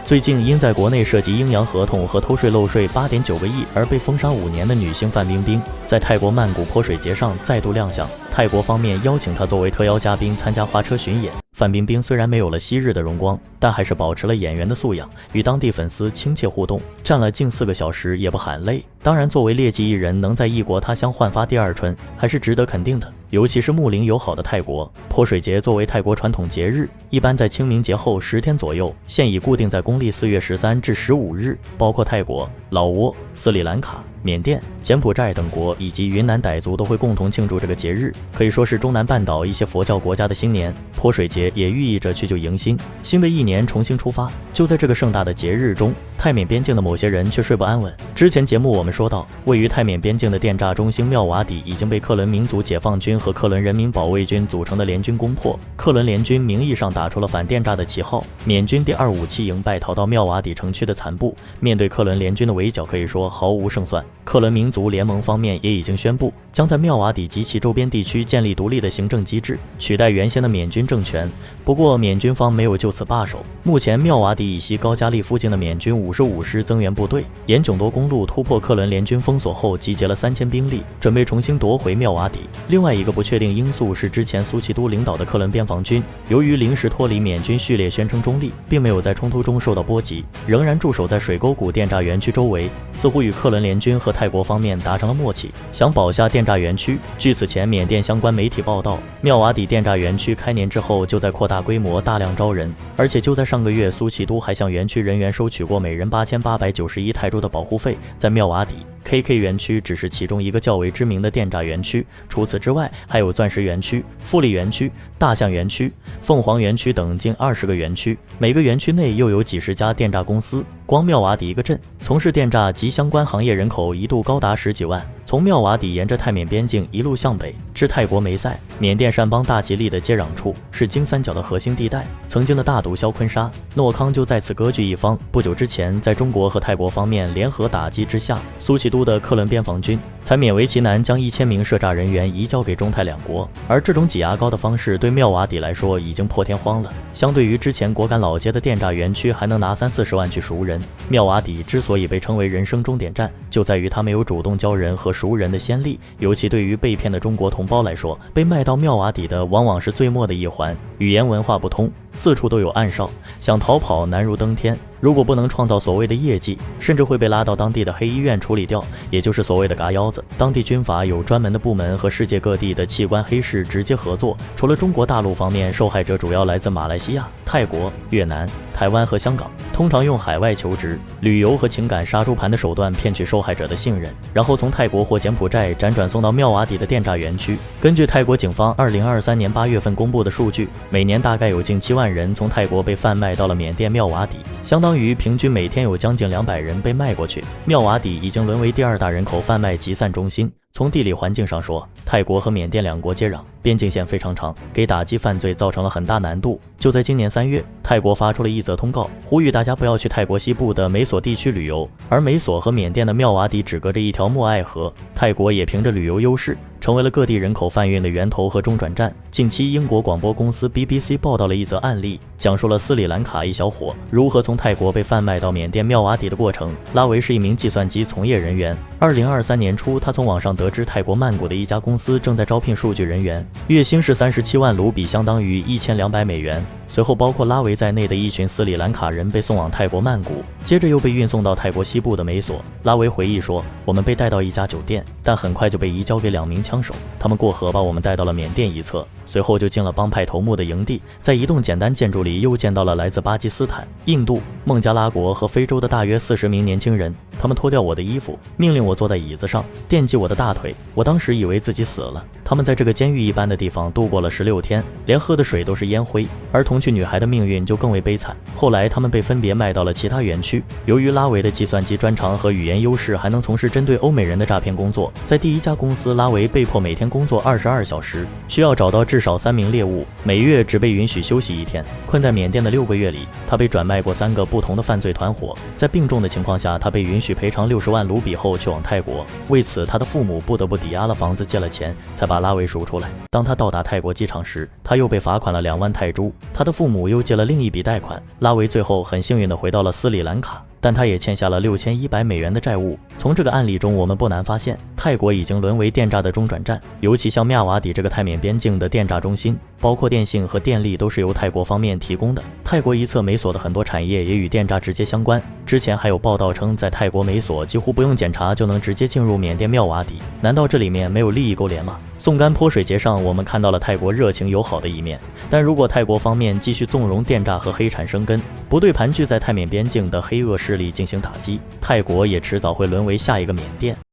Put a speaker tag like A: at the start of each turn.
A: 最近因在国内涉及阴阳合同和偷税漏税8.9个亿而被封杀5年的女星范冰冰，在泰国曼谷泼水节上再度亮相。泰国方面邀请她作为特邀嘉宾参加花车巡演。范冰冰虽然没有了昔日的荣光，但还是保持了演员的素养，与当地粉丝亲切互动，站了近4个小时也不喊累。当然，作为劣迹艺人，能在异国他乡焕发第二春，还是值得肯定的。尤其是睦邻友好的泰国，泼水节作为泰国传统节日，一般在清明节后10天左右，现已固定在公历4月13至15日，包括泰国、老挝、斯里兰卡、缅甸、柬埔寨等国以及云南傣族都会共同庆祝这个节日，可以说是中南半岛一些佛教国家的新年。泼水节也寓意着去旧迎新，新的一年重新出发。就在这个盛大的节日中，泰缅边境的某些人却睡不安稳。之前节目我们说到，位于泰缅边境的电诈中心妙瓦底已经被克伦民族解放军和克伦人民保卫军组成的联军攻破。克伦联军名义上打出了反电诈的旗号，缅军第257营败逃到妙瓦底城区的残部，面对克伦联军的围剿，可以说毫无胜算。克伦民族联盟方面也已经宣布，将在妙瓦底及其周边地区建立独立的行政机制，取代原先的缅军政权。不过缅军方没有就此罢手，目前妙瓦底以西高加利附近的缅军55师增援部队沿囧多公路突破克伦联军封锁后，集结了3000兵力，准备重新夺回妙瓦底。另外一个不确定因素是，之前苏奇都领导的克伦边防军由于临时脱离缅军序列，宣称中立，并没有在冲突中受到波及，仍然驻守在水沟谷电诈园区周围，似乎与克伦联军和泰国方面达成了默契，想保下电诈园区。据此前缅甸相关媒体报道，妙瓦底电诈园区开年之后就在扩大规模，大量招人，而且就在上个月，苏奇都还向园区人员收取过每人8891泰铢的保护费。在妙瓦底KK 园区只是其中一个较为知名的电诈园区，除此之外还有钻石园区、富力园区、大象园区、凤凰园区等近20个园区，每个园区内又有几十家电诈公司。光妙瓦底一个镇，从事电诈及相关行业人口一度高达10几万。从妙瓦底沿着泰缅边境一路向北至泰国梅塞、缅甸善邦大吉利的接壤处，是金三角的核心地带。曾经的大毒枭坤沙、诺康就在此割据一方。不久之前，在中国和泰国方面联合打击之下，苏奇都的克伦边防军才勉为其难将1000名涉诈人员移交给中泰两国。而这种挤牙膏的方式对妙瓦底来说已经破天荒了。相对于之前果敢老街的电诈园区还能拿30-40万去赎人，妙瓦底之所以被称为人生终点站，就在于他没有主动交人和赎人的先例。尤其对于被骗的中国同胞来说，被卖到妙瓦底的往往是最末的一环，语言文化不通，四处都有暗哨，想逃跑难如登天。如果不能创造所谓的业绩，甚至会被拉到当地的黑医院处理掉，也就是所谓的嘎腰子。当地军阀有专门的部门和世界各地的器官黑市直接合作。除了中国大陆方面，受害者主要来自马来西亚、泰国、越南、台湾和香港，通常用海外求职、旅游和情感杀猪盘的手段骗取受害者的信任，然后从泰国或柬埔寨辗转送到妙瓦底的电诈园区。根据泰国警方2023年8月份公布的数据，每年大概有近7万人从泰国被贩卖到了缅甸妙瓦底，相当于平均每天有将近200人被卖过去。妙瓦底已经沦为第2大人口贩卖集散中心。从地理环境上说，泰国和缅甸两国接壤，边境线非常长，给打击犯罪造成了很大难度。就在今年3月，泰国发出了一则通告，呼吁大家不要去泰国西部的美索地区旅游。而美索和缅甸的妙瓦底只隔着一条默爱河，泰国也凭着旅游优势成为了各地人口贩运的源头和中转站。近期英国广播公司 BBC 报道了一则案例，讲述了斯里兰卡一小伙如何从泰国被贩卖到缅甸妙瓦底的过程。拉维是一名计算机从业人员，2023年初，他从网上得知泰国曼谷的一家公司正在招聘数据人员，月薪是37万卢比，相当于1200美元。随后包括拉维在内的一群斯里兰卡人被送往泰国曼谷，接着又被运送到泰国西部的美索。拉维回忆说，我们被带到一家酒店，但很快就被移交给2名枪手，他们过河把我们带到了缅甸一侧，随后就进了帮派头目的营地，在一栋简单建筑里又见到了来自巴基斯坦、印度、孟加拉国和非洲的大约40名年轻人。他们脱掉我的衣服，命令我坐在椅子上，电击我的大腿。我当时以为自己死了。他们在这个监狱一般的地方度过了16天，连喝的水都是烟灰。而童趣女孩的命运就更为悲惨，后来他们被分别卖到了其他园区。由于拉维的计算机专长和语言优势，还能从事针对欧美人的诈骗工作。在第一家公司，拉维被迫每天工作22小时，需要找到至少3名猎物，每月只被允许休息1天。困在缅甸的6个月里，他被转卖过3个不同的犯罪团伙，在病重的情况下，他被允许许赔偿60万卢比后去往泰国。为此，他的父母不得不抵押了房子，借了钱才把拉维赎出来。当他到达泰国机场时，他又被罚款了2万泰铢。他的父母又借了另一笔贷款。拉维最后很幸运地回到了斯里兰卡，但他也欠下了6100美元的债务。从这个案例中，我们不难发现，泰国已经沦为电诈的中转站。尤其像妙瓦底这个泰缅边境的电诈中心，包括电信和电力都是由泰国方面提供的。泰国一侧美索的很多产业也与电诈直接相关。之前还有报道称，在泰国美索几乎不用检查就能直接进入缅甸妙瓦底，难道这里面没有利益勾连吗？宋干泼水节上，我们看到了泰国热情友好的一面，但如果泰国方面继续纵容电诈和黑产生根，不对盘踞在泰缅边境的黑恶势力进行打击，泰国也迟早会沦为下一个缅甸。